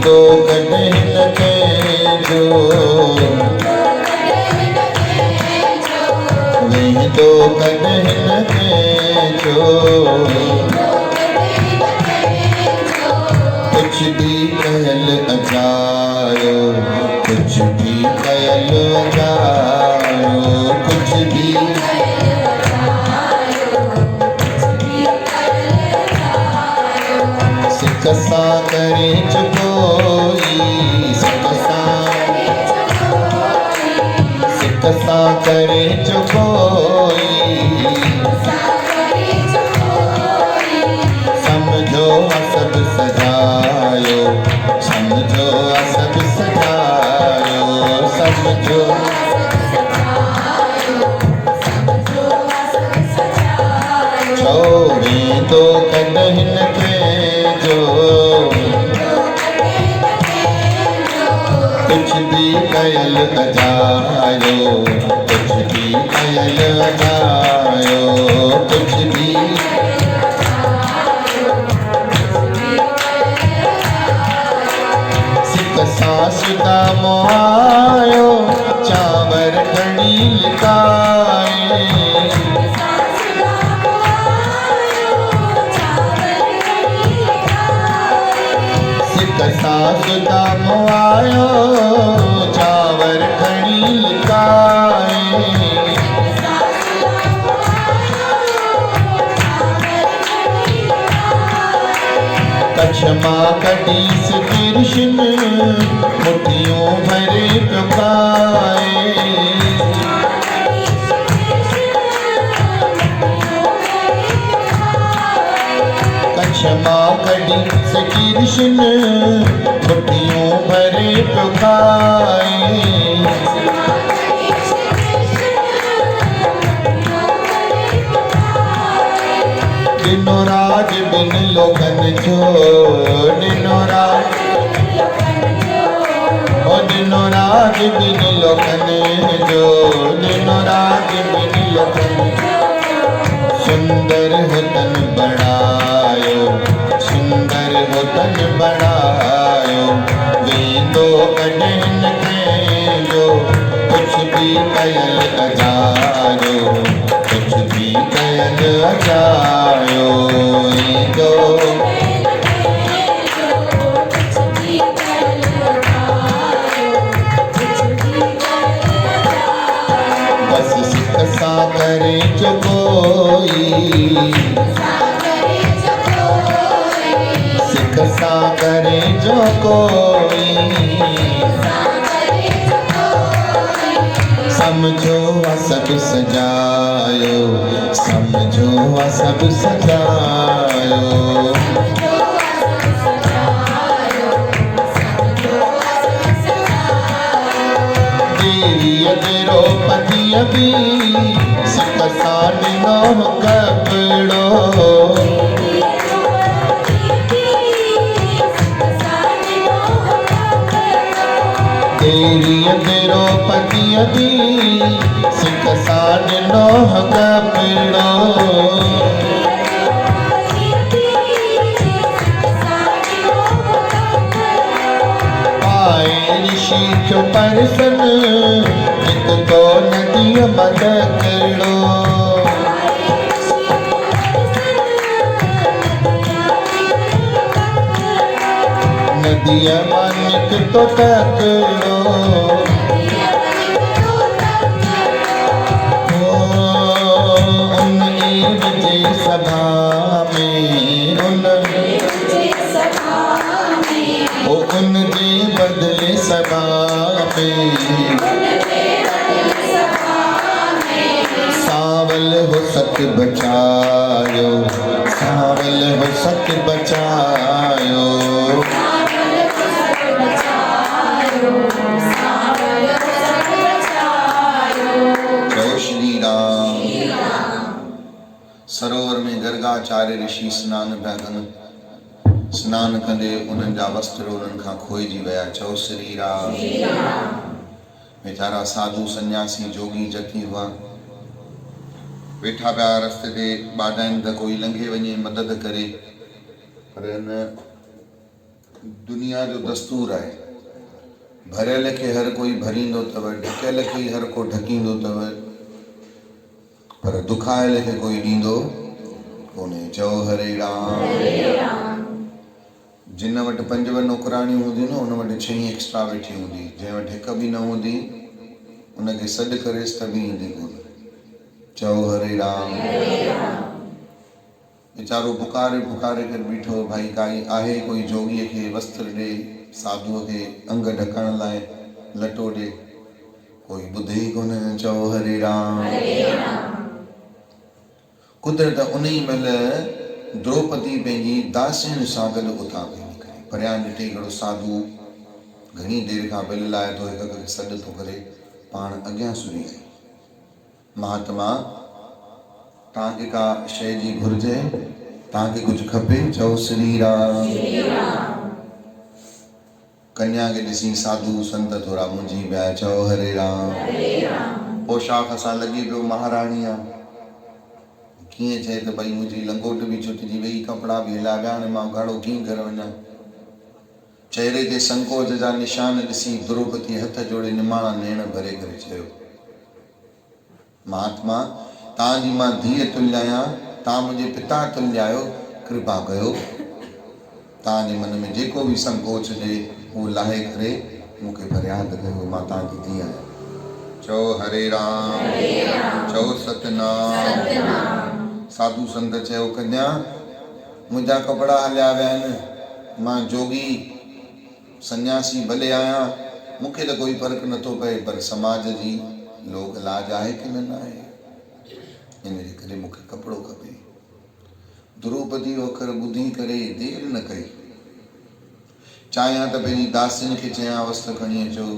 तो कॾहिं न कंहिंजो वेंदो कॾहिं न कंहिंजो कुछ भी कयल अजायो कुछ भी कयल अजायो कुछ भी सिक सां करे कोई सिक सां करे कोई समझो सब सजायो समझो सब सजायो समझो छोड़े तो कॾहिं न कंहिंजो कुछ भी कयल अजायो कुछ भी कयल अजायो कुछ भी सिक सास दा मोहायो चावर खणी लिकाए सास दा मोआयो चावर खणी लिकाए कच्छ मां कढीस कृष्ण मुठियों भरे पियो खाए कच्छ मां कढीस कृष्ण मुठियों भरे पियो खाए दिनो राज बिन लोगन जो दिनो राज दिनो राज बिन लोगन जो दिनो राज बिन लोगन सुंदर हो तन बढ़ायो सुंदर हो तन बढ़ायो वेंदो कॾहिं न कंहिंजो कुछ भी कयल अजायो कुछ भी कयल अजायो वेंदो बस सिक सां करे जो कोई सिक सां करे जो कोई समझो सब सजायो समझो सब सजायो देवी द्रौपदी भी सिक सां ॾिनो कपिड़ो देवी द्रौपदी भी सिक सां ॾिनो कपिड़ो पाए ऋषि जो परसन हिकु तो नदीअ मद कहिड़ो नदीअ मां निकितो तकिड़ो उन ईद जे सभा में उन जे बदले सभा में सावल हो सक बचायो सावल हो सक बचायो जय श्री राम। सरोवर में गर्गाचार्य ऋषि स्नान पिया कनि स्नान कंदे उन्हनि जा वस्त्र उन्हनि खां खोइजी विया चओ श्री राम। वीचारा साधु सन्यासी जोगी जती हुआ वेठा पिया रस्ते ते ॿाॾाइनि त कोई लंघे वञे मदद करे पर हिन दुनिया जो दस्तूर है, भरियल के हर कोई भरींदो तव, ढकियल के हर को ढकींदो तव, पर दुखायल के कोई ॾींदो कोन्हे। चओ हरे राम। जिन वटि 5 नौकराणियूं हूंदियूं न, उन वटि 6 एक्स्ट्रा वेठी हूंदी। जंहिं वटि हिक बि न हूंदी उनखे सॾु करेसि त बि ईंदी कोन। चओ हरे राम। वीचारो पुकारे पुकारे करे बीठो, भाई काई आहे कोई जोगीअ खे वस्त्र ॾे, साधुअ खे अंग ढकण लाइ लटो ॾे, कोई ॿुधे ई कोन। चओ हरे राम। कुदरत उन ई महिल द्रौपदी पंहिंजी दासियुनि सां गॾु उतां पई निकिरे। परियां ॾिठे हिकिड़ो साधु घणी देरि खां बिल लाहे थो, हिक खे सॾु थो करे, पाण अॻियां सुरी आई। महात्मा, तव्हांखे का शइ जी घुर्ज आहे? तव्हांखे कुझु खपे? चओ श्री राम। कन्या खे ॾिसी साधु संत थोरा मुंझी पिया। चओ हरे राम। पोशाक सां लॻी पियो महाराणी आहे, कीअं चए त भई मुंहिंजी लंगोट बि छुटिजी वई, कपिड़ा बि हिला विया, हाणे मां घाड़ो कीअं घर वञा। चेहरे ते संकोच जा निशान ॾिसी द्रौपदी हथ जोड़े निमाणा नेण भरे करे चयो, महात्मा, तव्हांजी मां धीअ तुल्य आहियां, तव्हां मुंहिंजे पिता तुल्य आहियो, कृपा कयो, तव्हांजे मन में जेको बि संकोच हुजे उहो लाहे करे मूंखे फरियाद कयो, मां तव्हांजी धीअ आहियां। चओ हरे राम। चओ सतनाम। साधु संत चयो, कन्या, मुंहिंजा कपिड़ा हलिया विया आहिनि, मां जोगी सन्यासी भले आहियां, मूंखे त कोई फ़र्क़ु नथो पए, पर समाज जी लोक लाज आहे कि न आहे, इन जे करे मूंखे कपिड़ो खपे। द्रौपदी वखर ॿुधी करे देरि न कई, चाहियां त पंहिंजी दासियुनि खे चयां वस्त्र खणी अचो,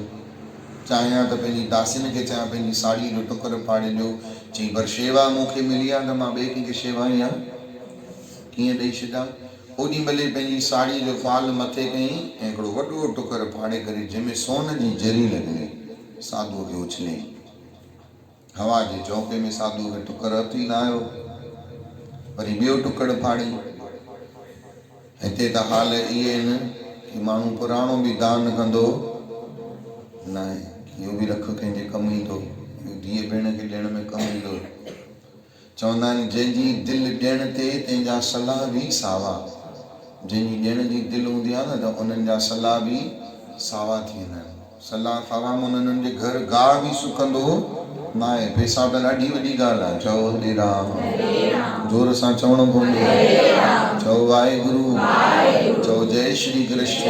चाहियां त पंहिंजी दासियुनि खे चयां पंहिंजी साड़ी जो टुकर फाड़े ॾियो, चई पर शेवा मूंखे मिली आहे त मां ॿिए कंहिंखे शेवा या कीअं ॾेई छॾां। ओॾी महिल पंहिंजी साड़ी जो फाल मथे कयईं ऐं हिकिड़ो वॾो टुकर फाड़े करे जंहिंमें सोन जी जरी लॻी साधुअ खे उछलियईं। हवा जे चौके में साधुअ खे टुकर हथ ई न आयो, वरी ॿियो टुकड़ फाड़ी। हिते त हाल इहे आहिनि कि माण्हू पुराणो बि दान कंदो न आहे, इहो बि रख कंहिंजे कमु ईंदो, धीअ भेण खे ॾियण में कमु ईंदो। चवंदा आहिनि जंहिंजी दिलि ॾियण ते तंहिंजा सलाह बि सावा, जंहिंजी ॾियण जी दिलि हूंदी आहे न त उन्हनि जा सलाह बि सावा थी वेंदा आहिनि। सलाह सावा में उन्हनि जे घर गाह बि सुकंदो न आहे। पैसा त ॾाढी वॾी ॻाल्हि आहे। चओ हरे राम। जोर सां चवणो पवंदो। चओ वाहेगुरु। चओ जय श्री कृष्ण।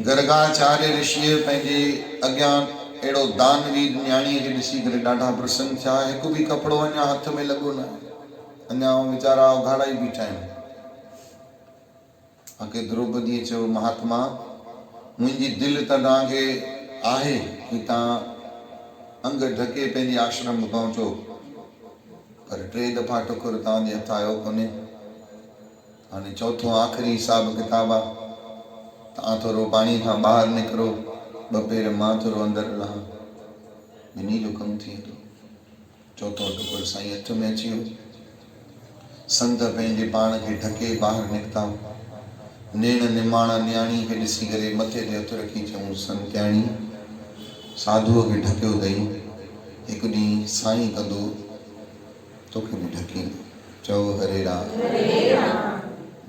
गर्गाचार्य ऋषिअ पंहिंजे अॻियां अहिड़ो दानवीर न्याणीअ खे ॾिसी करे ॾाढा प्रसन्न थिया। हिकु बि कपिड़ो अञा हथ में लॻो न आहे, अञा वीचारा उघाड़ा ई बीठा आहिनि। आख़िर द्रौपदीअ चयो, महात्मा, मुंहिंजी दिलि त तव्हांखे आहे कि तव्हां अंग ढके पंहिंजे आश्रम में पहुचो, पर 3 दफ़ा टुकर तव्हांजे हथ आयो कोन्हे। हाणे चौथो आख़िरी हिसाब किताब आहे, तव्हां थोरो पाणी खां ॿाहिरि निकिरो, 2 पेर मां थोरो अंदरि लहां, ॿिन्ही जो कमु थी वेंदो। चौथो टुकर साईं हथ में अची वियो। संत पंहिंजे पाण खे ढके ॿाहिरि निकिता। नेण निमाणा न्याणी खे ॾिसी करे मथे ते हथु रखी चयूं, संत्याणी, साधुअ खे ढकियो अथई, हिकु ॾींहुं साईं कंदो तोखे बि ढकींदो। चओ हरे राम।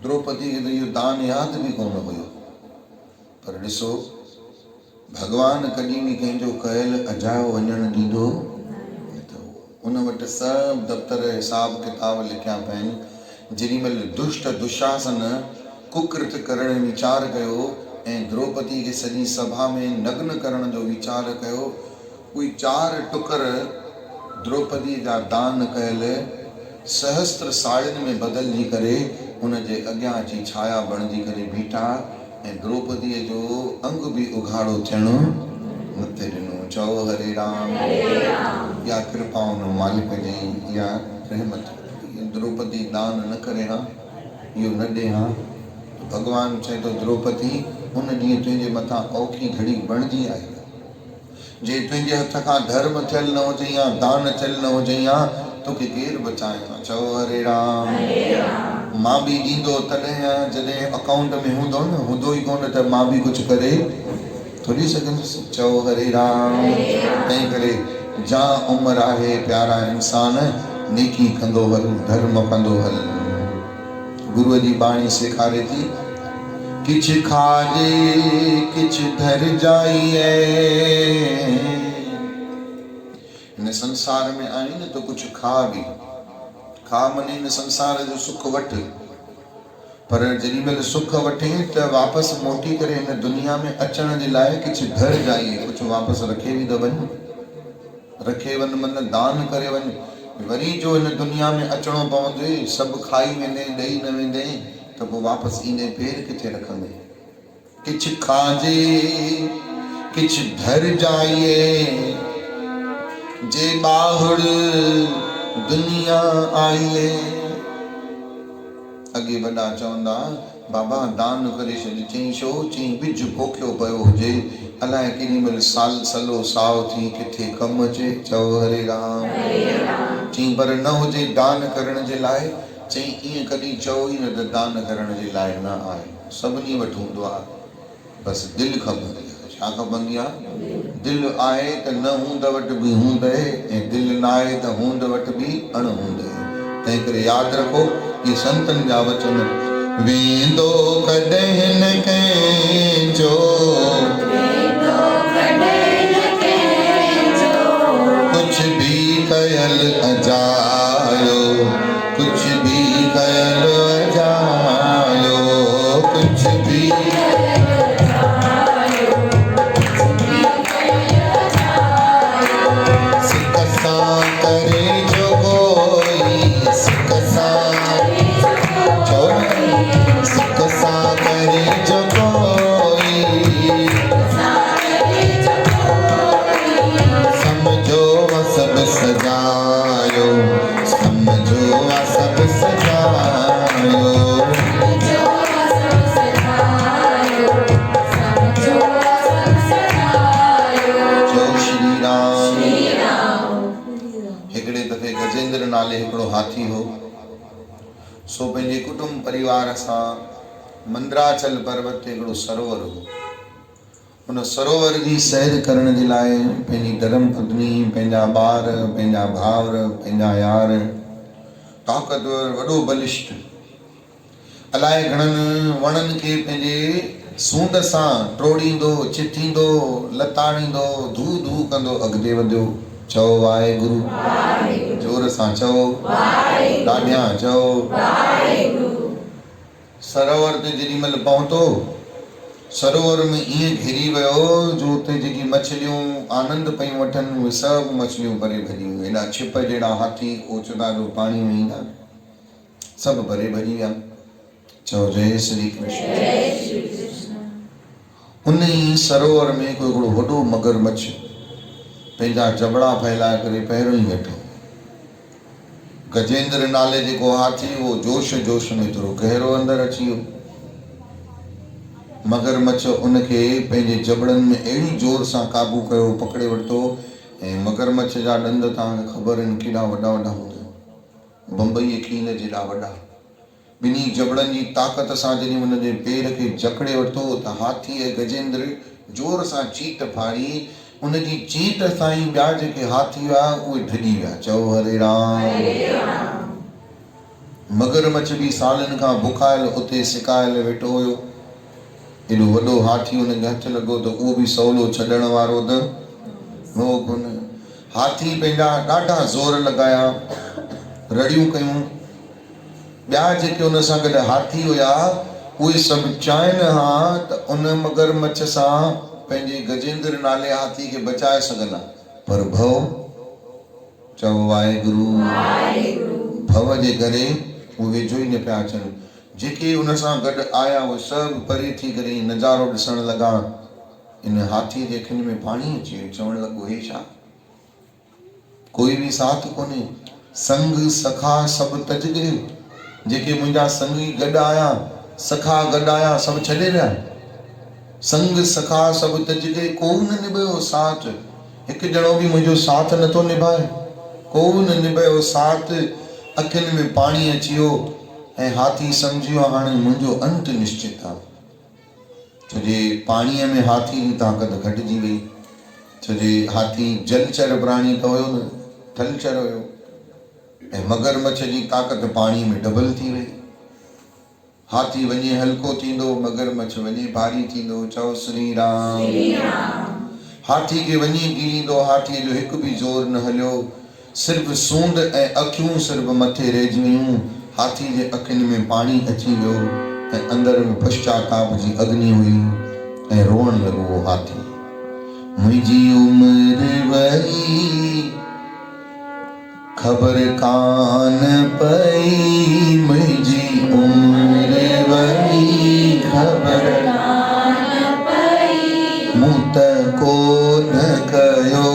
द्रौपदी खे त इहो दान यादि बि कोन हुयो, पर ॾिसो भॻवानु कॾहिं बि कंहिंजो कयल अजायो वञणु ॾींदो न अथव। उन वटि सभु दफ़्तर हिसाब किताब लिखिया पिया आहिनि। जेॾीमहिल दुष्ट दुशासन कुकृत करण वीचार कयो ऐं द्रौपदी खे सॼी सभा में नग्न करण जो वीचार कयो, उहे 4 टुकर द्रौपदी जा दान कयल सहस्त्र साड़ियुनि में बदिलजी करे उन जे अॻियां अची छाया बणिजी करे बीठा ऐं द्रौपदीअ जो अंग बि उघाड़ो थियणो न थिए ॾिनो। चओ हरे राम। या कृपा उन मालिक जी, या रहमत। द्रौपदी दान न करे हा, इहो न ॾे हा, भॻवानु चए थो द्रौपदी उन ॾींहुं तुंहिंजे मथां औखी घड़ी बणिजी आई। जे तुंहिंजे हथ खां धर्म थियल न हुजई हा, दान थियल न हुजई हा, तोखे केरु बचाए हा। चओ हरे राम। मां भी ॾींदो तॾहिं जॾहिं अकाउंट में हूंदो न, हूंदो ई कोन त मां बि कुझु करे थोड़ी सघंदुसि। चओ हरे राम। तंहिं करे जा उम्र आहे प्यारा इंसान नेकी कंदो हल, धर्म कंदो हल। गुरुअ जी बाणी सेखारे थी किछ खाजे किछ धर जाइए। इन संसार में आई न तो कुछ खा भी, खा मने इन संसार जो सुख वठ, पर जेॾी महिल सुख वठे त वापसि मोटी करे इन दुनिया में अचण जे लाइ कुछ घर जाइए, कुछ वापसि रखे बि त वञ। रखे वञ मन दान करे वञ। वरी जो इन दुनिया में अचणो पवंदे, सभु खाई वेंदे, ॾेई न वेंदे, त पोइ वापसि ईंदे पेर किथे रखंदे। किछ खाजे किछ धर जाइए, जे बाहुड़ दुनिया आइए। अगे वॾा चवंदा बाबा दान करे छॾ। चई छो? चई बिज पोखियो पियो हुजे, अलाए केॾी महिल साल सलो साओ थी किथे कमु अचे। चओ हरे राम। चई पर न हुजे दान करण जे लाइ। चई ईअं कॾहिं चओ ई न त दान करण जे लाइ न आहे। सभिनी वटि हूंदो आहे, बसि दिलि खपंदी आहे। छा खपंदी आहे? दिलि आहे त न हूंद वटि बि हूंदे, ऐं दिलि न आहे त हूंद वटि बि अण हूंदे। तंहिं करे यादि रखो ये संतन जा वचन। वेंदो कॾहिं न कंहिंजो, कुछ भी कयल अजायो, कुछ भी कयल अजायो, कुछ भी सिक सां करे जो कोई, सिक सां सिक सां करे जो कोई, समझो सब सजायो, समझो सब सजायो। हिकिड़े दफ़े गजेंद्र नाले हिकिड़ो हाथी हो। सो पंहिंजे कुटुंब परिवार सां मंदराचल पर्वत ते हिकिड़ो सरोवर हो। उन सरोवर जी सैर करण जे लाइ पंहिंजी धर्म पत्नी, पंहिंजा ॿार, पंहिंजा भाउर, पंहिंजा यार, ताक़तवर वॾो बलिष्ठ, अलाए घणनि वणनि खे पंहिंजे सूंड सां टोड़ींदो, चिथींदो, लताड़ींदो, धू धू कंदो अॻिते वधियो। चओ वाहेगुरु। जोर सां चओ ॾाढियां चओ। सरोवर ते जेॾी महिल पहुतो, सरोवर में ईअं घिरी वियो जो उते जेकी मछलियूं आनंद पयूं वठनि, उहे सभु मछलियूं परे भॼी वियूं। हेॾा छिप जहिड़ा हाथी ओचता जो पाणी में ईंदा, सभु परे भॼी विया। चओ जय श्री कृष्ण। उन ई सरोवर में कोई हिकिड़ो वॾो मगरमच्छ पंहिंजा जबड़ा फैलाए करे पहिरियों ई वेठो। गजेंद्र नाले जेको हाथी वो जोश जोश में थोरो गहरो अंदरि अची वियो। मगरमच्छ उनखे पंहिंजे जबड़नि में अहिड़ी जोर सां काबू कयो, पकड़े वरितो। ऐं मगरमच्छ जा ॾंद तव्हांखे ख़बर आहिनि केॾा वॾा वॾा हूंदा, बम्बई खील जेॾा वॾा। ॿिन्ही जबड़नि जी ताक़त सां जॾहिं हुनजे पेर खे जकड़े वरितो त हाथीअ गजेंद्र जोर सां चीट फाड़ी। उनजी चीट सां ई ॿिया जेके हाथी हुआ उहे ढिॼी विया। चओ हरे राम। मगरमच्छ बि सालनि खां बुखायल उते सिकायल वेठो हुयो। एॾो वॾो हाथी हुनखे हथु लॻो त उहो बि सवलो छॾण वारो त हो कोन। हाथी पंहिंजा ॾाढा ज़ोर लॻाया, रड़ियूं कयूं। ॿिया जेके हुन सां गॾु हाथी हुया उहे सभु चाहिनि हा त उन मगरमच्छ सां पंहिंजे गजेंद्र नाले हाथी खे बचाए सघंदा, पर भव, चओ वाहेगुरु, भव जे करे उहे वेझो ई न पिया अचनि। जेके उन सां गॾु आया उहे सभु परे थी करे नज़ारो ॾिसण लॻा। इन हाथीअ जे अखियुनि में पाणी अची वियो। चवणु लॻो हे छा, कोई बि साथ कोन्हे। संग सखा सभु तजगे। जेके मुंहिंजा संगी गॾु आया, सखा गॾु आया, सभु छॾे विया। संग सखा सभु तजगे, को न निभायो साथ। हिकु ॼणो बि मुंहिंजो साथ नथो निभाए, को न निभायो साथ। अखियुनि में पाणी अची वियो ऐं हाथी सम्झियो हाणे मुंहिंजो अंत निश्चित आहे। छोजे पाणीअ में हाथी जी ताक़त घटिजी वई। छोजे हाथी जलचर प्राणी त हुयो न, थलचर हुयो। ऐं मगरमच्छ जी ताक़त पाणी में डबल थी वई। हाथी वञे हल्को थींदो, मगरमच्छ वञे भारी थींदो। चओ श्री राम। हाथी खे वञी गिरींदो, हाथीअ जो हिकु बि ज़ोर न हलियो। सिर्फ़ सूंड ऐं अखियूं सिर्फ़ मथे रहिजी वियूं। हाथी जे अखियुनि में पाणी अची वियो ऐं अंदर में पश्चाताप जी अग्नि हुई ऐं रोअण लॻो वो हाथी। मुंहिंजी उम्र वई ख़बर कान पई, मुंहिंजी उम्र वई ख़बर कान पई। मूं त कोन कयो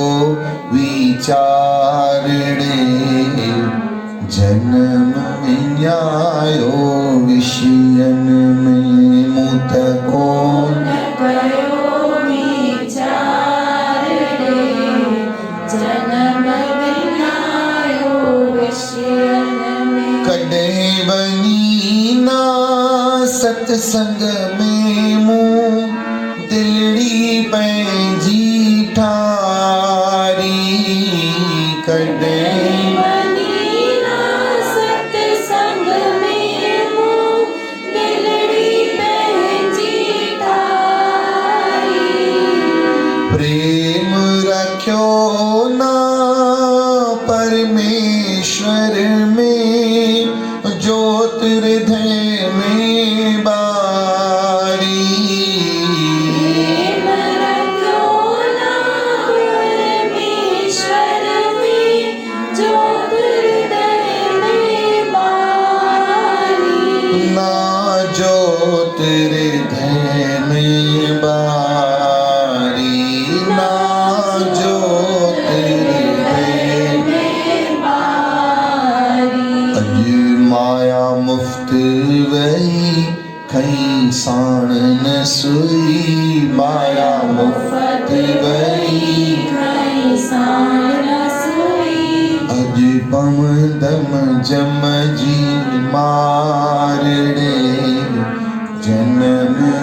वीचार रे, जन्म विञायो विषयन में। मूं त कोन कयो वीचार रे, जन्म विञायो विषयन में। कॾहिं वञी ना सत्संग में मूं दिलड़ी पंहिंजी ठारी। कॾहिं प्रेम रखियो ना परमेश्वर में, ज्योत हृदय में बारी। प्रेम रखियो ना परमेश्वर में, ज्योत हृदय में बारी। ना ज्योत हृदय में बारी, मुफ्त वही कहीं साण न सुई। माया मुफ्त वही कहीं साण न सुई। अज पमदम जम जी मारड़े, जन्म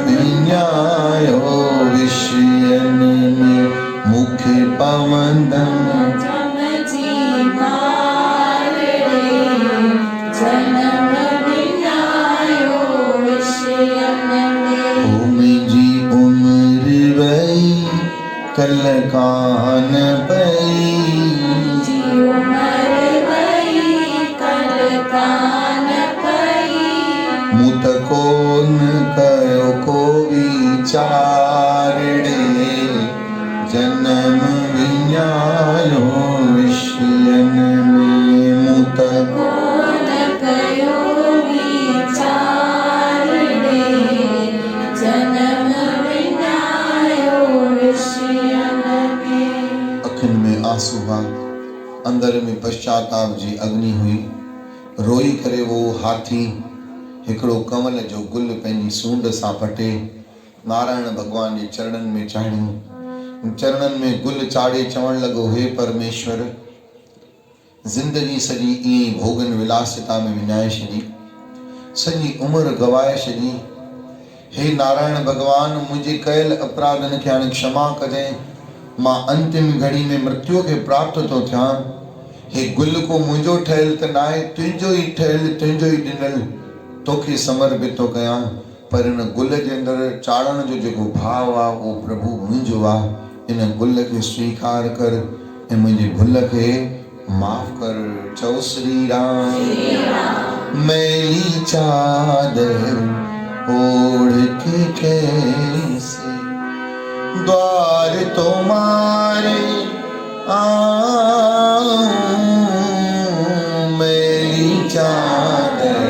विञायो विषयन में। मुखे पमदम जम जी मारड़े, जन्म विञायो विषयन में। ओ मुंहिंजी उम्र वई कल कान पई, मुंहिंजी उम्र वई कल कान पई। मूं त कोन कयो को वीचार रे, जन्म विञायो विषयन में। मूं त कोन कयो वीचार रे, जन्म विञायो विषयन में। अखियुनि में आंसू हुआ, अंदर में पश्चाताप जी अग्नि हुई। रोई करे वो हाथी हिकिड़ो कंवल जो गुल पंहिंजी सूंड सां पटे नारायण भगवान जे चरणनि में चाढ़ियो। चरणनि में गुल चाढ़े चवण लॻो, हे परमेश्वर, जिंदगी सॼी ईअं भोगन विलासिता में विञाए छॾी, सॼी उम्र गवाए छॾी। हे नारायण भगवान, मुंहिंजे कयल अपराधन खे हाणे क्षमा कजांइ। मां अंतिम घड़ी में मृत्यु खे प्राप्त थो थियां। हे गुल को मुंहिंजो ठहियल त न आहे, तुंहिंजो ई ठहियल, तुंहिंजो ई ॾिनल तोखे समर्पित थो कयां। पर इन गुल जे अंदरि चाढ़ण जो जेको भाव आहे उहो प्रभु मुंहिंजो आहे। इन गुल खे स्वीकार कर ऐं मुंहिंजे भुल खे माफ़ कर। चओ श्री राम। मैली चादर ओढ़ के कैसे द्वार तुम्हारे आऊं, मैली चादर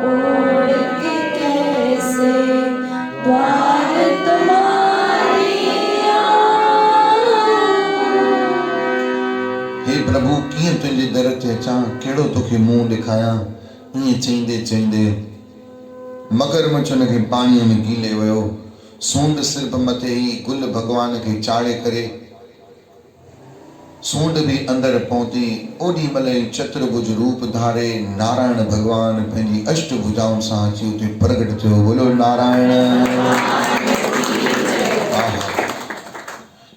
ओढ़ के कैसे द्वार तुम्हारे आऊं। हे प्रभु, कीअं तुंहिंजे दर ते अचां, कहिड़ो तोखे मुंहुं ॾेखारियां। ईअं चईंदे चईंदे मगरमच्छ उन खे पाणीअ में गीले वियो। सूंड सिर्फ़ मथे ई गुल भगवान खे चाढ़े करे सूंड भी अंदर पहुंची। ओडी मल चतुर्भुज रूप धारे नारायण भगवान पंहिंजी अष्टभुजाउनि सां अची उते प्रगट थियो। बोलो नारायण।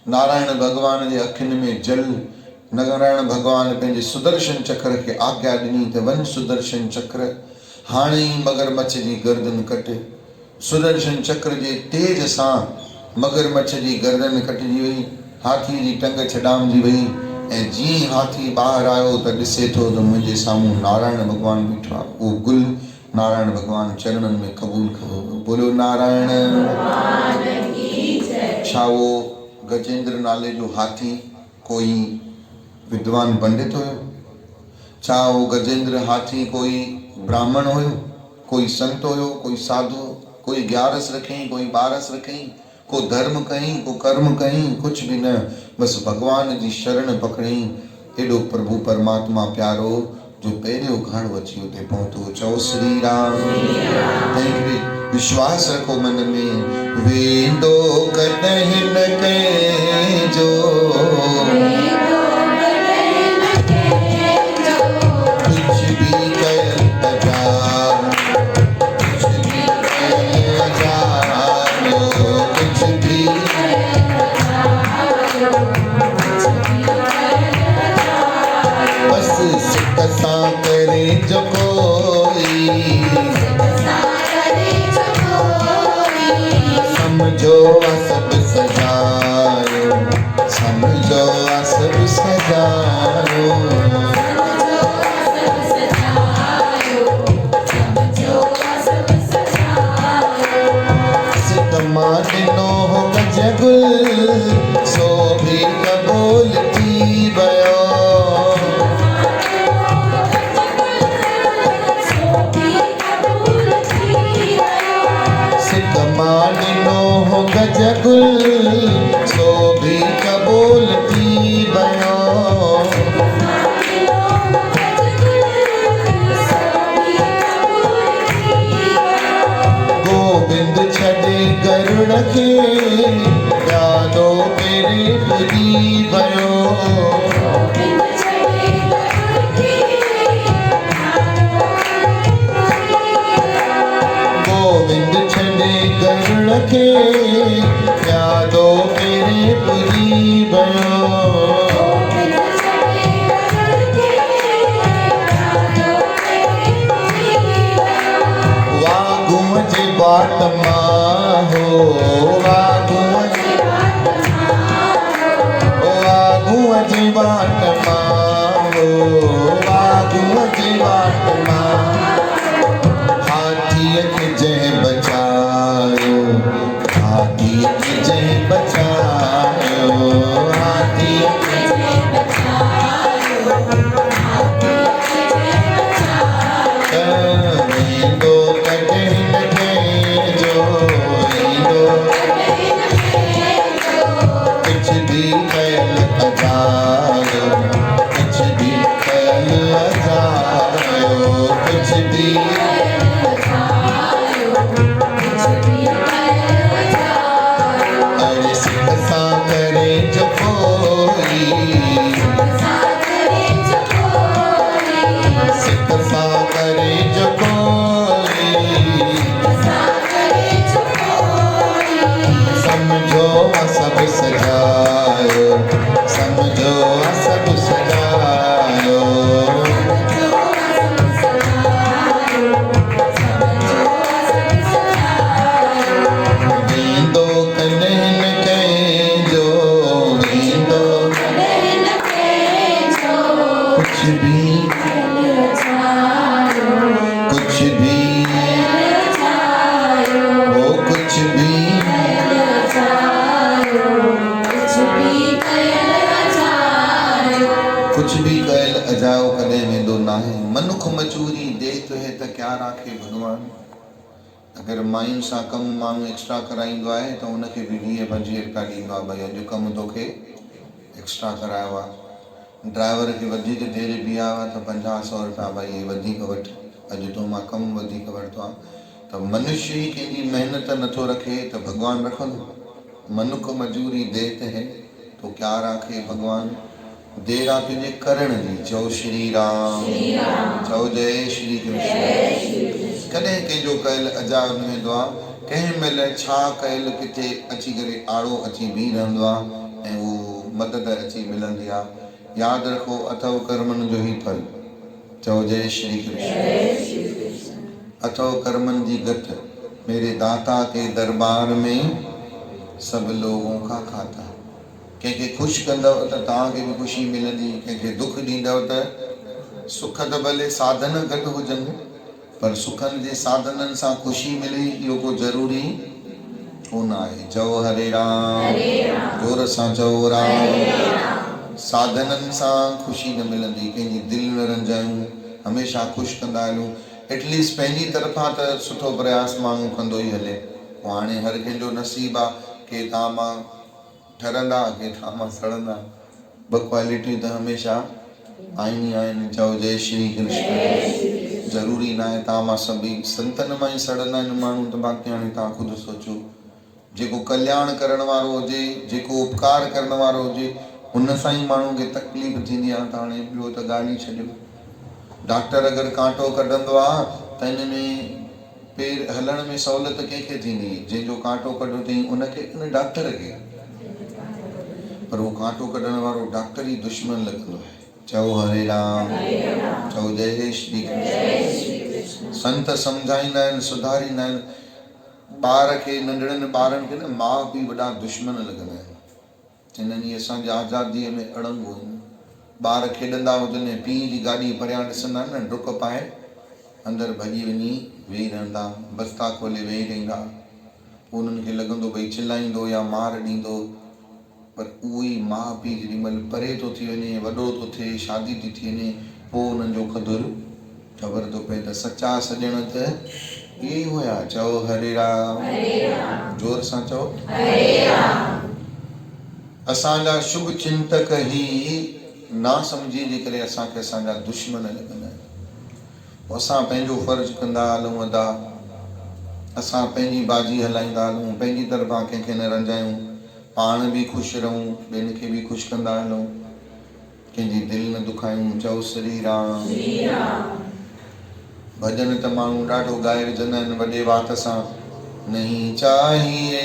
नारायण भगवान जे अखियुनि में जल। नारायण भगवान पंहिंजे सुदर्शन चक्र खे आज्ञा ॾिनी त वञ सुदर्शन चक्र, हाणे ई मगरमच्छ जी गर्दन कट। सुदर्शन चक्र जे तेज सां मगरमच्छ जी गर्दन कटिजी वई, हाथी जी टंग छॾामजी वई ऐं जीअं हाथी ॿाहिरि आयो त ॾिसे थो त मुंहिंजे साम्हूं नारायण भगवान बीठो आहे। उहो गुल नारायण भगवान चरणनि में क़बूल कयो। बोलो नारायण। छा उहो गजेंद्र नाले जो हाथी कोई विद्वान पंडित हुयो? छा वो गजेंद्र हाथी कोई ब्राह्मण हुयो, कोई संत हुयो, कोई साधु, कोई 11 रखई, कोई 12 रखई, को धर्म कहीं, को कर्म कहीं, कुछ भी न, बस भगवान जी शरण पकड़ई। एडो प्रभु परमात्मा प्यारो जो पहिरियों घाणो अची उते पहुतो। चओ श्री राम। तंहिंखे विश्वास रखो मन में, वेंदो कॾहिं न कंहिंजो, कुछ भी कयल अजायो, कुछ भी कयल अजायो, कुछ भी बस सिक सां करे जो कोई, समझो सब सजायो, समझो सब सजायो। सिक मां ॾिनो हो गजगुल, सो भी कबूल थी वियो। सिक मां ॾिनो हो गजगुल, सो भी कबूल थी वियो। गोविंद छॾे गरुड़ खे, यादो पेरे पुॼी वियो। गोविंद छॾे गरुड़ खे, यादो पेरे पुॼी वियो। वागुअ जे बाट मां हो, वागुअ जे बाट मां हो, वागुअ जे बाट मां हाथीअ खे जंहिं बचायो, हाथीअ खे जंहिं बचायो, हाथीअ खे ईंदो कॾहिं न कंहिंजो, ईंदो कुछ भी कयल अजायो, कुछ भी कयल अजायो, कुछ भी अरे सिक सां करे जो कोई, सिक सां करे जो कोई, समझो सब सजायो, समझो सब सजायो। वेंदो कॾहिं न कंहिंजो, वेंदो कुछ भी, कुछ भी, वो कुछ भी, कुछ भी कयल अजायो कॾहिं वेंदो नाहे। मनुख मजूरी देत है त क्या राखे भगवान। अगर मायुनि सां कमु माण्हू एक्स्ट्रा कराईंदो आहे त उनखे बि 20-25 रुपया ॾींदो आहे, भई अॼु कमु तोखे एक्स्ट्रा करायो आहे। ड्राइवर खे वधीक देरि बीहायो आहे त 50-100 रुपया, भई हे वधीक वठि, अॼु तो मां कमु वधीक वरितो आहे। त मनुष्य ई कंहिंजी महिनत नथो रखे त भगवान रखंदो। मनुख मजूरी देत है तो क्या राखे भगवान। देर आहे तुंहिंजे करण जी। चओ श्री राम, चओ जय श्री कृष्ण। कॾहिं कंहिंजो कयल अजायो न वेंदो आहे। कंहिं महिल छा कयल किथे अची करे आड़ो अची बीह रहंदो आहे ऐं उहो मदद अची मिलंदी आहे। यादि रखो अथव कर्मनि जो ई फल। चओ जय श्री कृष्ण। अथव कर्मनि जी गत, मेरे दाता के दरबार में सब लोगों का खाता। कंहिंखे ख़ुशि कंदव त तव्हांखे बि ख़ुशी मिलंदी, कंहिंखे दुख ॾींदव त सुख त भले साधन घटि हुजनि पर सुखनि जे साधननि सां ख़ुशी मिले इहो को ज़रूरी कोन आहे। चओ हरे राम, जोर सां चओ राम। साधननि सां ख़ुशी न मिलंदी, कंहिंजी दिलि न रंजायूं, हमेशह ख़ुशि कंदा हलूं। एटलीस्ट पंहिंजी तरफ़ां त सुठो प्रयास माण्हू कंदो ई हले। हाणे हर कंहिंजो नसीबु आहे, के तव्हां मां ठरंदा, के तव्हां मां सड़ंदा। ॿ क्वालिटियूं त हमेशह आहिनि ई आहिनि। चओ जय श्री कृष्ण। ज़रूरी न आहे तव्हां मां सभई संतनि मां ई सड़ंदा आहिनि माण्हू, त बाक़ी हाणे तव्हां ख़ुदि सोचो। जेको कल्याण करण वारो हुजे, जेको उपकार करण वारो हुजे, उन सां ई माण्हू खे तकलीफ़ थींदी आहे। त हाणे ॿियो त ॻाल्हि ई छॾियो। डॉक्टर अगरि कांटो कढंदो आहे त हिन में पेर हलण में सहूलियत कंहिंखे थींदी? जंहिंजो कांटो कढियो अथई उनखे, उन डॉक्टर खे। पर उहो कांटो कढण वारो डॉक्टर ई दुश्मन लॻंदो आहे। चओ हरे राम, चओ जय श्री कृष्ण। संत सम्झाईंदा आहिनि, सुधारींदा आहिनि। ॿार खे, नंढड़नि ॿारनि खे न माउ पीउ वॾा दुश्मन लॻंदा आहिनि। चवंदा आहिनि इहे असांजी आज़ादीअ में अड़ंगो आहिनि। ॿार खेॾंदा हुजनि, पीउ जी गाॾी परियां ॾिसंदा न, डुक पाए अंदरि भॼी वञी वेही रहंदा, बस्ता खोले वेही रहंदा। पोइ उन्हनि खे लॻंदो भई चिलाईंदो या मार ॾींदो, पर उहो ई माउ पीउ जेॾी महिल परे थो थी वञे, वॾो थो थिए, शादी थी थी वञे, पोइ उन्हनि जो क़दुरु ख़बर थो पए त सचा सॼण त इहे ई हुया। चओ हरे राम, जोर सां चओ हरे राम। असांजा शुभ चिंतक ई ना सम्झी जे करे असांखे असांजा दुश्मन लॻंदा आहिनि। असां पंहिंजो फ़र्ज़ु कंदा हलूं अदा, असां पंहिंजी बाजी हलाईंदा हलूं, पंहिंजी तरफ़ां कंहिंखे न रंजायूं, पाण बि ख़ुशि रहूं, ॿियनि खे बि ख़ुशि कंदा हलूं, कंहिंजी दिलि न दुखायूं। चओ श्री राम। भॼन त माण्हू ॾाढो ॻाए विझंदा आहिनि वॾे वात सां। नहीं चाहिए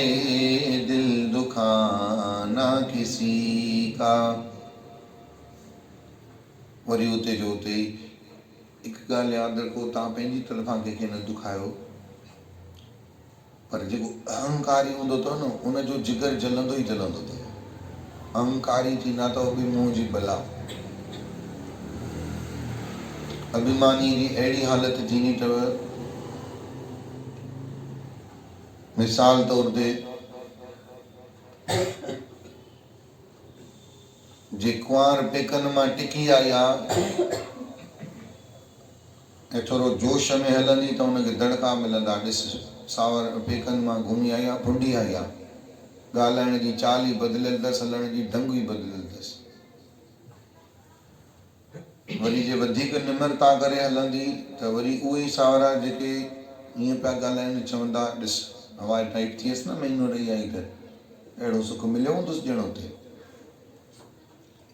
दिल दुखाना किसी का। वरी उते जो उते ई हिकु ॻाल्हि यादि रखो, तव्हां पंहिंजी तरफ़ां कंहिंखे न दुखायो, पर जेको अहंकारी हूंदो अथव न, उनजो जिगर जलंदो ई जलंदो अथव। अहंकारी थींदा अथव बि मुंहुं जी बला। अभिमानी जी अहिड़ी हालत थींदी अथव, मिसाल तौर ते जे कुंवार पेकनि मां टिकी आई आहे ऐं थोरो जोश में हलंदी त हुनखे दड़का मिलंदा। ॾिस सावर पेकनि मां घुमी आई आहे, फुंडी आई आहे, ॻाल्हाइण जी चाल ई बदिलियल अथसि, हलण जी ढंग ई बदिलियल अथसि। वरी जे वधीक निम्रता करे हलंदी त वरी उहे ई सावरा जेके ईअं पिया ॻाल्हाइनि चवंदा, ॾिस हवा टाइट थियसि न, महीनो रही आई त अहिड़ो सुख मिलियो हूंदुसि ॼणो थिए।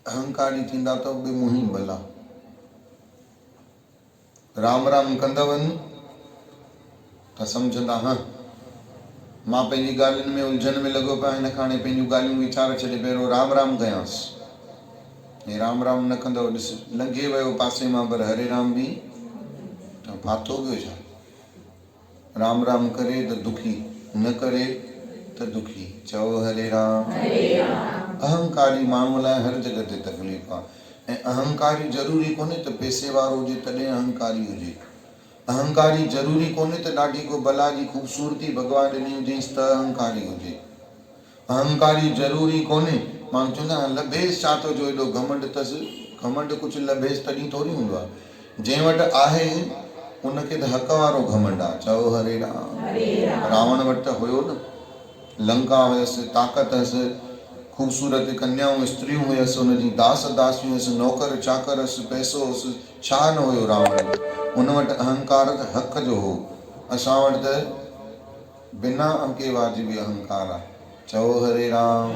अहंकारी थींदा त बि मुंहुं भला। राम राम कंदव त सम्झंदा हा मां पंहिंजी ॻाल्हियुनि में उलझन में लॻो पिया, हिन खां हाणे पंहिंजूं ॻाल्हियूं वीचार छॾे पहिरियों राम राम कयांसि। ऐं राम राम न कंदव, ॾिस लंघे वियो पासे मां, पर हरे राम बि त फाथो पियो छा? राम राम करे त दुखी, न करे त दुखी। चओ हरे राम। अहंकारी माण्हूअ लाइ हर जॻह ते तकलीफ़ आहे। ऐं अहंकारी ज़रूरी कोन्हे त पैसे वारो हुजे तॾहिं अहंकारी हुजे। अहंकारी ज़रूरी कोन्हे त ॾाढी को बला जी ख़ूबसूरती भॻवान ॾिनी हुजेसि त अहंकारी हुजे। अहंकारी ज़रूरी कोन्हे। माण्हू चवंदा लभेसि छा थो जो एॾो घमंड अथसि। घमंड कुझु लभेसि तॾहिं थोरी हूंदो आहे। जंहिं वटि आहे उनखे त हक़ वारो घमंड आहे। चओ हरे राम। रावण वटि त हुयो न, लंका हुयसि, ताक़त हुयसि, ख़ूबसूरत कन्याऊं स्त्रियूं हुयसि, हुनजी दास दासियूं हुयसि, नौकर चाकर हुयसि, पैसो हुयसि, छा न हुयो रावण। उन वटि अहंकार त हक़ जो हो। असां वटि त बिना अंके वाजिबी अहंकार आहे। चओ हरे राम।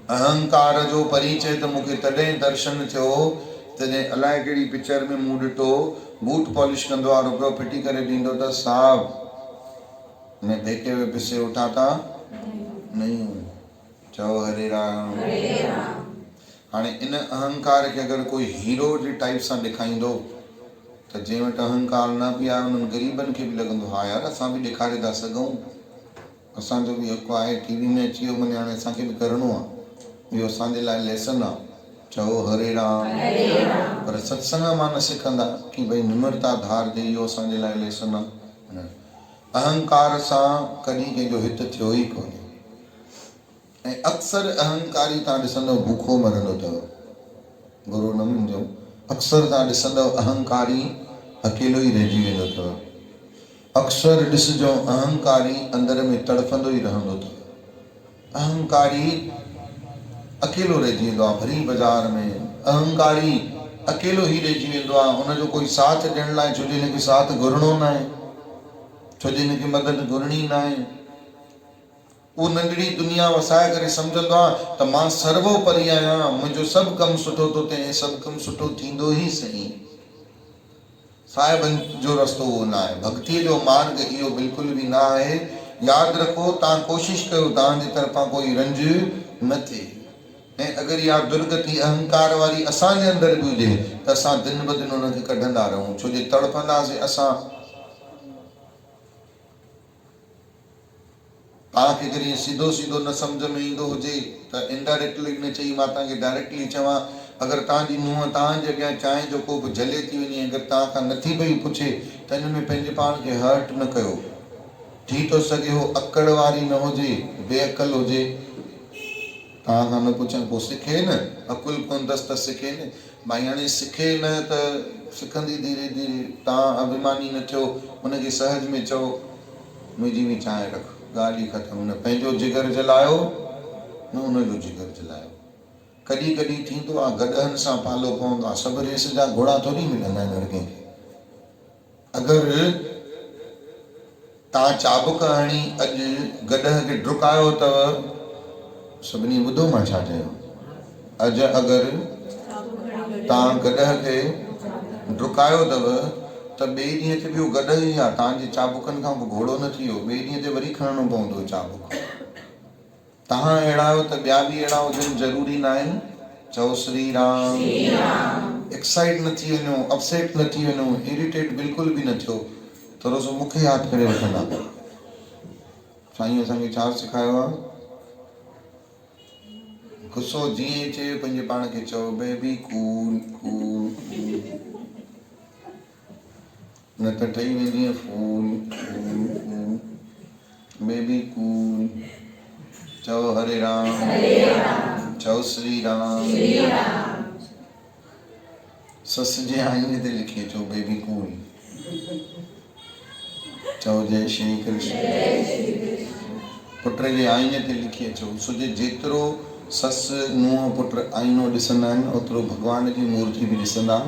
अहंकार जो परिचय तो मूंखे तॾहिं दर्शन थियो तॾहिं अलाए कहिड़ी पिक्चर में मूं ॾिठो बूट पॉलिश कंदो आहे रुपयो फिटी करे ॾींदो त साहब मैं देखे हुए पिसे उठा था नहीं हूं। चओ हरे राम। हाणे इन अहंकार खे अगरि कोई हीरो जे टाइप सां ॾेखारींदो त जंहिं वटि अहंकार न बि आहे उन्हनि ग़रीबनि खे बि लॻंदो हा यार असां बि ॾेखारे था सघूं, असांजो बि हक़ु आहे, टीवी में अची वियो माने हाणे असांखे बि करिणो आहे, इहो असांजे लाइ लेसन आहे। चओ हरे राम। पर सत्संग मां न सिखंदा कि भई निम्रता धार ॾे, इहो असांजे लाइ लेसन आहे। अहंकार सां कॾहिं कंहिंजो हित थियो ई कोन्हे। ऐं अक्सर अहंकारी तव्हां ॾिसंदव भूखो मरंदो अथव, गुरू न मुंहिंजो, अक्सर तव्हां ॾिसंदव अहंकारी अकेलो ई रहिजी वेंदो अथव। अक्सर ॾिसजो अहंकारी अंदर में तड़फंदो ई रहंदो अथव। अहंकारी अकेलो रहिजी वेंदो आहे भरी बाज़ार में, अहंकारी अकेलो ई रहिजी वेंदो आहे, हुनजो कोई साथ ॾियण लाइ, छो जो हिनखे साथ घुरणो न आहे, छो जो हिनखे मदद घुरणी न आहे। उहो नंढड़ी दुनिया वसाए करे सम्झंदो आहे त मां सर्वोपरि आहियां, मुंहिंजो सभु कमु सुठो थो थिए, सभु कमु सुठो थींदो ई सही। साहिबनि जो रस्तो उहो न आहे, भक्तीअ जो मार्ग इहो बिल्कुलु बि न आहे। यादि रखो, तव्हां कोशिशि कयो तव्हांजे तरफ़ां कोई रंज न थिए। ऐं अगरि इहा दुर्गति अहंकार वारी असांजे अंदरि बि हुजे त असां दिन ब दिन हुनखे कढंदा रहूं, छो जो तड़पंदासीं असां। तव्हांखे कॾहिं सीधो सीधो न सम्झ में ईंदो हुजे त इनडायरेक्टली न चई मां तव्हांखे डायरेक्टली चवां, अगरि तव्हांजी नुंहुं तव्हांजे अॻियां चांहि जो कोप जले थी वञे, अगरि तव्हां खां नथी पई पुछे त हिन में पंहिंजे पाण खे हर्ट न कयो। थी थो सघे हो अकड़ वारी न हुजे, बेअकल हुजे, तव्हां खां न पुछनि पोइ सिखे न, अकुल कोन्हसि त सिखे न। भाई हाणे सिखे न त सिखंदी धीरे धीरे, तव्हां अभिमानी न थियो, हुनखे सहज में चओ मुंहिंजी बि चांहि रख, ॻाल्हि ई ख़तमु। न पंहिंजो जिगर जलायो न हुनजो जिगर जलायो। कॾहिं कॾहिं थींदो आहे गॾहनि सां पालो पवंदो आहे, सभु रेस जा घोड़ा थोरी मिलंदा आहिनि हर कंहिंखे। अगरि तव्हां चाबुक हणी अॼु गॾह खे डुकायो अथव, सभिनी ॿुधो मां छा चयो, अॼु अगरि तव्हां गॾह खे डुकायो अथव त ॿिए ॾींहं ते बि उहो गॾ ई आहे, तव्हांजे चाबुकनि खां पोइ घोड़ो न थी वियो, ॿिए ॾींहं ते वरी खणणो पवंदो चाबुक। तव्हां अहिड़ा आहियो त ॿिया बि अहिड़ा हुजनि ज़रूरी न आहिनि। चओ श्री राम। एक्साइट न थी वञो, अपसेट न थी वञो, इरिटेट बिल्कुलु बि न थियो, थोरो सो मूंखे यादि करे वठंदा। साईं असांखे छा सेखारियो आहे, गुस्सो जीअं अचे पंहिंजे पाण खे चओ बेबी कूल कूल, न त ठही वेंदी फूल कूल, बेबी कूल। चओ हरे राम। चओ श्री राम। सस जे आईने ते लिखी अचो बेबी कूल। चओ जय श्री कृष्ण। पुट जे आईने ते लिखी अचो, छो जो जेतिरो ससु नुंहुं पुट आईनो ॾिसंदा आहिनि ओतिरो भॻवान जी मूर्ति बि ॾिसंदा न।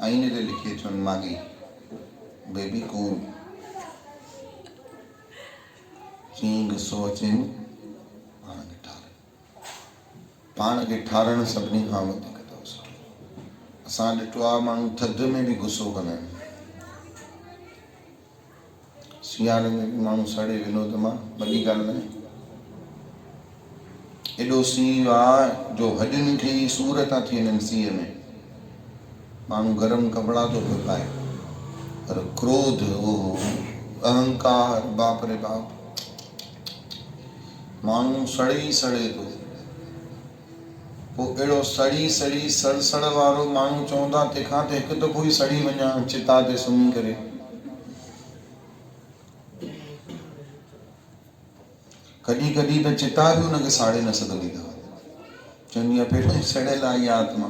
आईने ते लिखी अचो मागी बेबी कूल। कीअं गुस्सो अचेनि पाण खे ठारणु सभिनी खां वधीक अथव सुठो। असां ॾिठो आहे माण्हू थधि में बि गुस्सो कंदा आहिनि, सियारे में बि माण्हू सड़े विनोद मां, वॾी ॻाल्हि न आहे। एॾो सीउ आहे जो हॾियुनि खे ई सूर था थी वञनि सीअ में, माण्हू गरम कपिड़ा थो पियो पाए, पर क्रोध अहंकार बाप रे बाप, माण्हू सड़े ई सड़े थो। पोइ अहिड़ो सड़ी सड़ी सड़ वारो माण्हू चवंदा तंहिंखां त हिकु दफ़ो ई सड़ी वञा चिता ते सुम्ही करे। कॾहिं कॾहिं त चिता बि हुनखे साड़े न सघंदी अथव, चवंदी आहे पहिरियों सड़ियल आहे इहा आत्मा,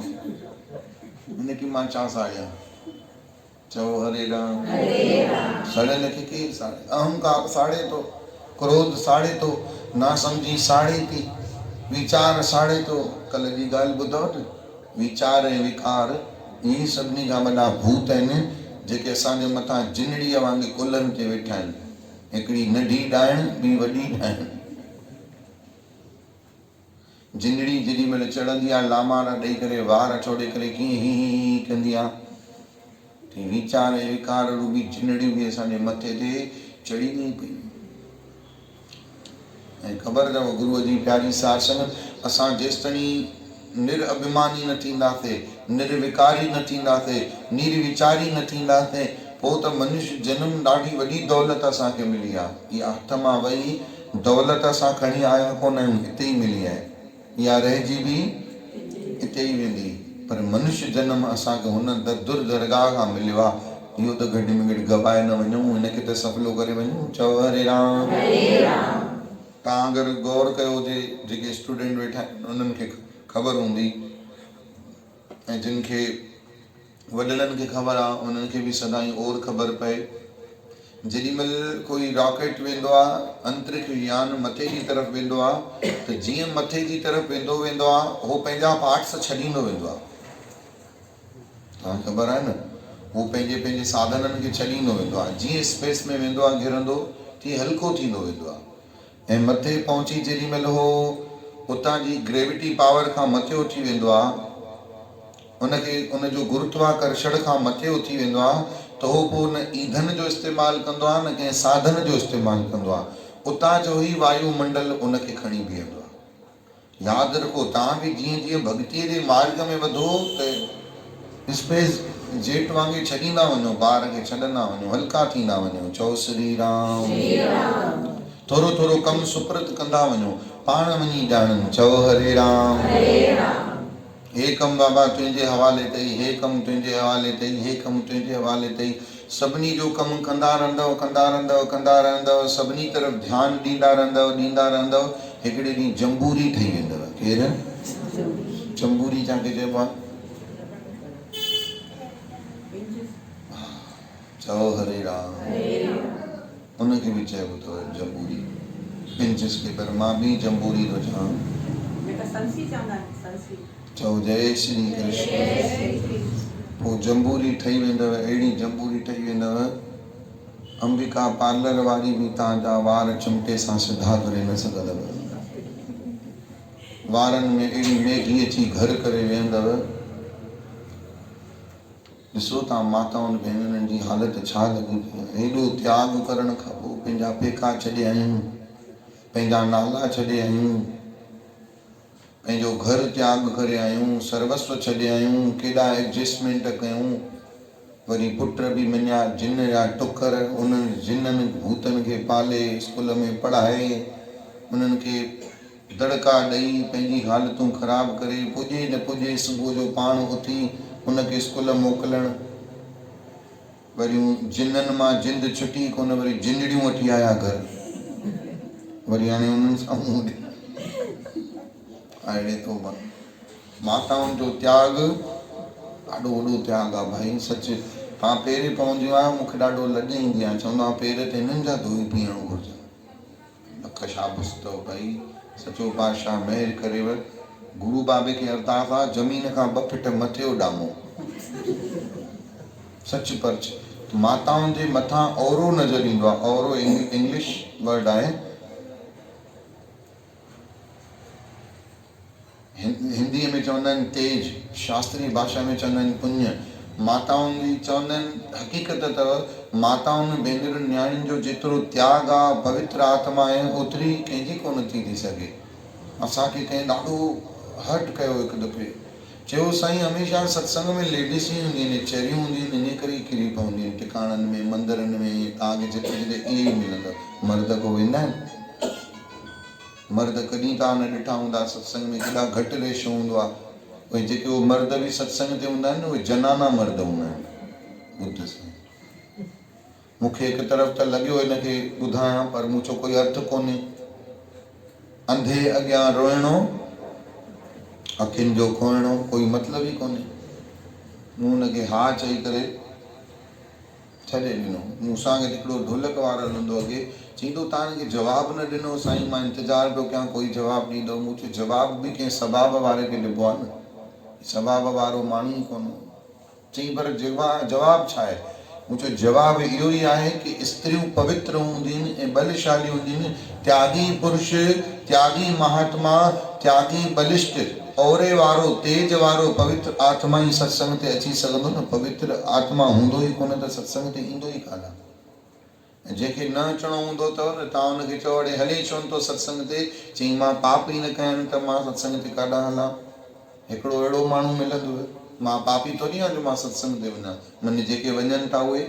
हिनखे मां छा साड़ियां। चओ हरे राम। सड़ियल खे केरु साड़े, अहंकार साड़े थो, क्रोध साड़े थो, ना समझी साड़े थी, वीचार साड़े थो। कल्ह जी ॻाल्हि ॿुधव न, वीचार ऐं विकार इहे सभिनी खां वॾा भूत आहिनि जेके असांजे मथां जिनड़ीअ वांगुरु कुल्हनि ते वेठा आहिनि, हिकिड़ी नंढी ॾाइण ॿी वॾी ॾाइण। जिंदड़ी जेॾी महिल चढ़ंदी आहे लामारा ॾेई करे वार छोड़े करे कीअं ही ही कंदी आहे ते वीचार विकार रूपी जिंदड़ियूं बि असांजे मथे ते चढ़ींदियूं पयूं। ऐं ख़बर अथव गुरूअ जी प्यारी सार संगत असां जेसिताईं निरअभिमानी न थींदासीं, निर्विकारी न थींदासीं, निर्विचारी न थींदासीं, पोइ त मनुष्य जन्म ॾाढी वॾी दौलत असांखे मिली आहे। इहा हथ मां वई दौलत असां खणी आया कोन आहियूं, हिते ई मिली आहे, इहा रहिजी बि हिते ई वेंदी। पर मनुष्य जन्म असांखे हुन दुर्दरगाह खां मिलियो आहे। इहो त घटि में घटि गवाए न वञूं, हिनखे त सफलो करे वञूं। चओ हरे राम। तव्हां अगरि गौर कयो हुजे, जेके स्टूडेंट वेठा आहिनि उन्हनि खे ख़बर हूंदी, ऐं जिन खे वॾड़नि खे ख़बर आहे उन्हनि खे बि सदाईं और ख़बर पए। जेॾीमहिल कोई रॉकेट वेंदो आहे, अंतरिक्ष यान मथे जी तरफ़ वेंदो आहे, त जीअं मथे जी तरफ़ वेंदो वेंदो आहे उहो पंहिंजा पार्ट्स छॾींदो वेंदो आहे। तव्हांखे ख़बर आहे न, उहो पंहिंजे पंहिंजे साधननि खे छॾींदो वेंदो आहे। जीअं स्पेस में वेंदो आहे घिरंदो, तीअं हल्को थींदो वेंदो आहे। ऐं मथे पहुची जेॾीमहिल उहो उतां जी ग्रेविटी पावर खां मथे उथी वेंदो आहे, उनखे उनजो गुरुत्वाकर्षण खां मथे उथी वेंदो आहे, त उहो पोइ न ईंधन जो इस्तेमालु कंदो आहे, न कंहिं साधन जो इस्तेमालु कंदो आहे। उतां जो ई वायुमंडल उनखे खणी बीहंदो आहे। यादि रखो, तव्हां बि जीअं जीअं भक्तीअ जे मार्ग में वधो त स्पेस जेट वांगुरु छॾींदा वञो, ॿार खे छॾंदा वञो, हल्का थींदा वञो। चओ श्री राम। थोरो थोरो कमु सुप्रत कंदा वञो, पाण वञी ॼाणनि। चओ हरे राम। हे कमु बाबा तुंहिंजे हवाले अथई, हे कमु तुंहिंजे हवाले अथई, हे कमु तुंहिंजे हवाले अथई। सभिनी जो कमु कंदा रहंदव, कंदा रहंदव, कंदा रहंदव, सभिनी तरफ़ ध्यानु ॾींदा रहंदव, ॾींदा रहंदव। हिकिड़े ॾींहुं जंबूरी ठही वेंदव। केरु? जंबूरी जंहिंखे चइबो आहे। चओ हरे राम। उनखे बि चइबो अथव जंबूरी, पिंचिस खे। पर मां बि जंबूरी थो चवां। चओ जय श्री कृष्ण। पोइ जंबूरी ठही वेंदव, अहिड़ी जंबूरी ठही वेंदव, अंबिका पार्लर वारी बि तव्हांजा वार चिमटे सां सिधा करे न सघंदव। वारनि में अहिड़ी मेघी अची घर करे वेहंदव। ॾिसो तव्हां माताउनि भेनरुनि जी हालति छा लॻी पई आहे। हेॾो त्याग करण खां पोइ पंहिंजा पेका छॾे आहियूं, पंहिंजा नाला छॾे आहियूं, पंहिंजो घर त्याग करे आहियूं, सर्वस्व छॾे आहियूं, केॾा एडजस्टमेंट कयूं। वरी पुट बि मञिया, जिन जा टुकर, उन्हनि जिननि भूतनि खे पाले स्कूल में पढ़ाए, उन्हनि खे दड़का ॾेई पंहिंजी हालतूं ख़राबु करे, पुॼे न पुॼे सुबुह जो पाण उथी उनखे स्कूल मोकिलणु। वरी जिननि मां जिंद छुटी कोन, वरी जिंदड़ियूं वठी आया घर। वरी हाणे उन्हनि सां मुंहुं ॾे। अहिड़े तो माताउनि जो त्याग ॾाढो वॾो त्याग आहे भाई। सच तव्हां पेरे पवंदियूं आहियो, मूंखे ॾाढो लॼ ईंदी आहे। चवंदो आहे पेर ते हिननि जा धोई पीअणो घुरिजे। लख शाबस अथव भाई। सचो पातशाह महिर करेव। गुरू बाबे खे अरदास आहे, ज़मीन खां 2 फीट मथे उॾामो। सच परच माताउनि जे मथां औरो नज़र ईंदो आहे। औरो इंग्लिश वर्ड आहे, हिंदीअ में चवंदा आहिनि तेज, शास्त्रीय भाषा में चवंदा आहिनि पुण्य। माताउनि जी चवंदा आहिनि, हक़ीक़त अथव माताउनि भेनरुनि न्याणियुनि जो जेतिरो त्याग आहे, पवित्र आत्मा आहे, ओतिरी कंहिंजी कोन थी सघे। असांखे कंहिं ॾाढो हर्ट कयो हिकु दफ़े। चयो साईं हमेशह सत्संग में लेडीस ई हूंदियूं आहिनि, चरियूं हूंदियूं आहिनि, इन करे ई किरी पवंदियूं आहिनि टिकाणनि में, मंदरनि में। तव्हांखे जिते जिते इहे ई मिलंदव। मर्द को वेंदा आहिनि? मर्द कॾहिं तव्हां न ॾिठा हूंदा सत्संग में, केॾा घटि रेशो हूंदो आहे। भई जेके उहे मर्द बि सत्संग ते हूंदा आहिनि न, उहे जनाना मर्द हूंदा आहिनि। ॿुध साईं, मूंखे हिकु तरफ़ त लॻियो हिनखे ॿुधायां, पर मूं चयो कोई अर्थ कोन्हे। अंधे अॻियां रोइणो, अखियुनि जो खोइणो, कोई मतिलबु ई कोन्हे। मूं हुनखे हा चई करे छॾे ॾिनो। मूंसां गॾु हिकिड़ो ढोलक वारो हलंदो अॻे, चईंदो तव्हां हिनखे जवाबु न ॾिनो साईं, मां इंतज़ारु पियो कयां कोई जवाबु ॾींदो। मूं चयो जवाबु बि कंहिं सबाब वारे खे ॾिबो आहे न, सबाब वारो माण्हू ई कोन्हे। चई पर जवाबु छा आहे? मुझो जवाब इहो ई आहे कि स्त्रियूं पवित्र हूंदियूं आहिनि ऐं बलशाली हूंदियूं आहिनि। त्यागी पुरुष, त्यागी महात्मा, त्यागी बलिष्ठ, औरे वारो, तेज वारो, पवित्र आत्मा ही सत्संग ते अची सघंदो न। पवित्र आत्मा हूंदो ई कोन त सत्संग ते ईंदो ई कान। जंहिंखे न अचणो हूंदो अथव न, तव्हां हुनखे चओ अड़े हले छो नथो सत्संग ते, चई मां पाप ई न कया आहिनि त मां सत्संग ते काॾा हलां। हिकिड़ो अहिड़ो माण्हू मिलंदो, मां पापी थोरी आहियां जो मां सत्संग ते वञा। मन जेके वञनि था उहे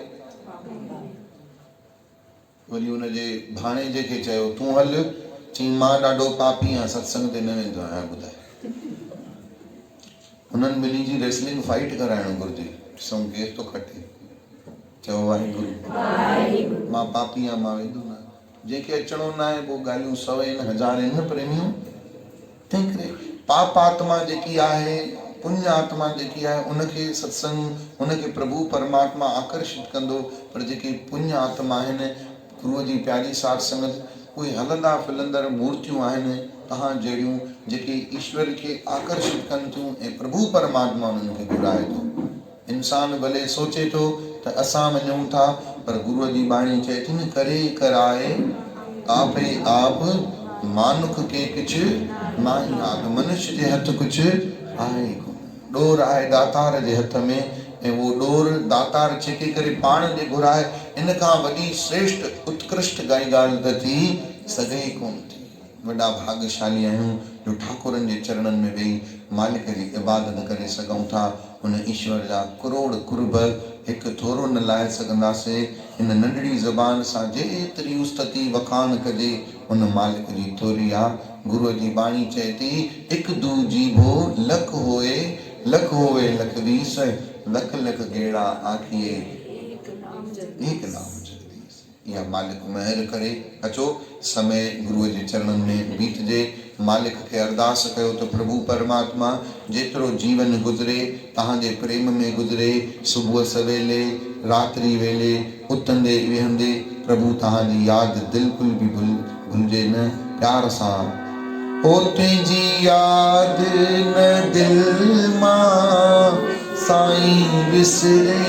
वरी हुनजे भाणेजे खे चयो तूं हल, चई मां ॾाढो पापी आहियां, सत्संग ते न वेंदो आहियां। ॿुधाए, उन्हनि ॿिन्ही जी रेसलिंग फाइट कराइणु घुरिजे, ॾिसूं केरु थो खटे। चओ वाहिगुरु, मां पापी आहियां, मां वेंदो न। जंहिंखे अचणो न आहे पोइ ॻाल्हियूं 100 आहिनि, 1000 आहिनि न प्रेमियूं। तंहिं करे पाप आत्मा जेकी आहे, पुण्य आत्मा जेकी आहे, उनखे सत्संग, उनखे प्रभु परमात्मा आकर्षित कंदो। पर जेके पुण्य आत्मा आहिनि, गुरुअ जी प्यारी साध संगत, उहे हलंदा फिलंदड़ मूर्तियूं आहिनि तव्हां जहिड़ियूं, जेके ईश्वर खे आकर्षित कनि थियूं ऐं प्रभु परमात्मा उन्हनि खे घुराए थो। इंसान भले सोचे थो त असां वञूं था, पर गुरुअ जी बाणी चए थी न, करे कराए आपे आप, मानुख के कुछ नाहीं आग। मनुष्य जे हथ कुछ आहे कोन, डोर आहे दातार जे हथ में, ऐं वो डोर दातार छिके करे पाण ॾे घुराए। इन खां वॾी श्रेष्ठ उत्कृष्ट काई ॻाल्हि त थी सघे ई कोन थी। वॾा भाग्यशाली आहियूं जो ठाकुरनि जे चरणनि में वेही मालिक जी इबादत करे सघूं था। उन ईश्वर जा करोड़ कुर्ब हिकु थोरो न लाहे सघंदासीं। इन नंढड़ी ज़बान सां जेतिरी उस्तति वखाण कजे उन मालिक जी थोरी आहे। गुरुअ जी बाणी चए थी, हिकु दू जीभो लख होए, लख होए लख 20, लख लख गेड़ा आखिए एक नाम जगदीश। या मालिक महर करे। अचो समय गुरुअ जे चरणनि में बीतजे। मालिक खे अरदास कयो त प्रभु परमात्मा जेतिरो जीवन गुज़रे तव्हांजे प्रेम में गुज़रे। सुबुह सवेले, रात्रि वेले, उथंदे वेहंदे प्रभु तव्हांजी यादि बिल्कुलु बि भुलिजे न। प्यार सां ओ तुंहिंजी यादि न दिल मां साईं विसरे,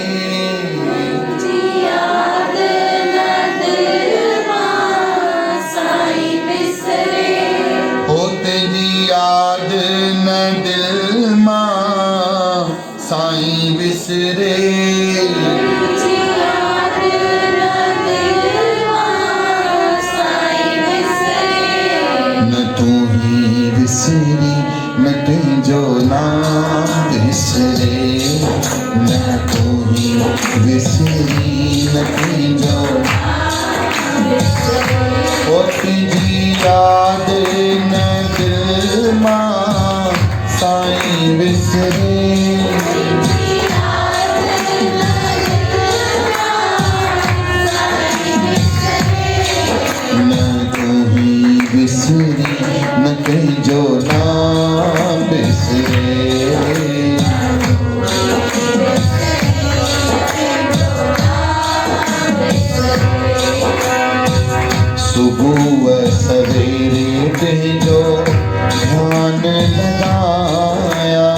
याद न दिल मां साईं विसरे, न तू ही विसरी न तुंहिंजो नाम विसरे, न तू ही विसरी न तुंहिंजो ओ तुंहिंजी याद न दिल मां साईं विसरे, न तू ही विसरी न तुंहिंजो नाम विसरे। सुबुह सवेरे तुंहिंजो ध्यान लगाया,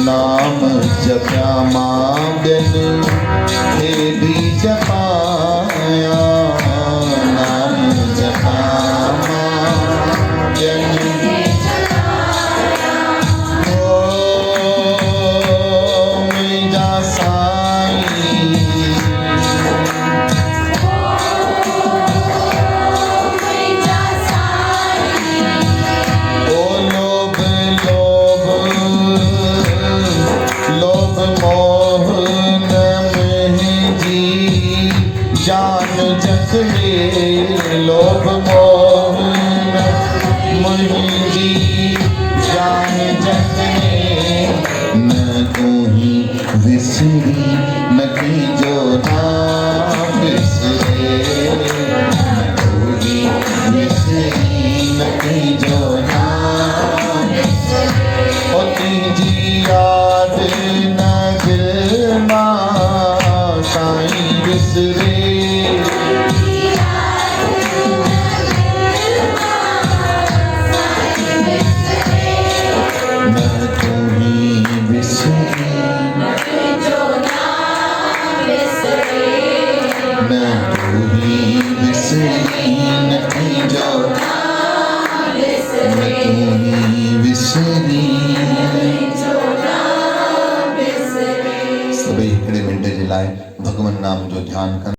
नाम जपिया मां ॿियनि खे बि जपाया, नाम जपिया मां ॿियनि लोभ मोह न मुंहिंजी जान जखने, न तू ही विसरी न तुंहिंजो नाम विसरे, न तू ही विसरी न तुंहिंजो नाम विसरे, ओ तुंहिंजी याद न दिल मां साईं विसरे, हिकिड़े मिंट जे लाइ भॻवान नाम जो ध्यानु कनि।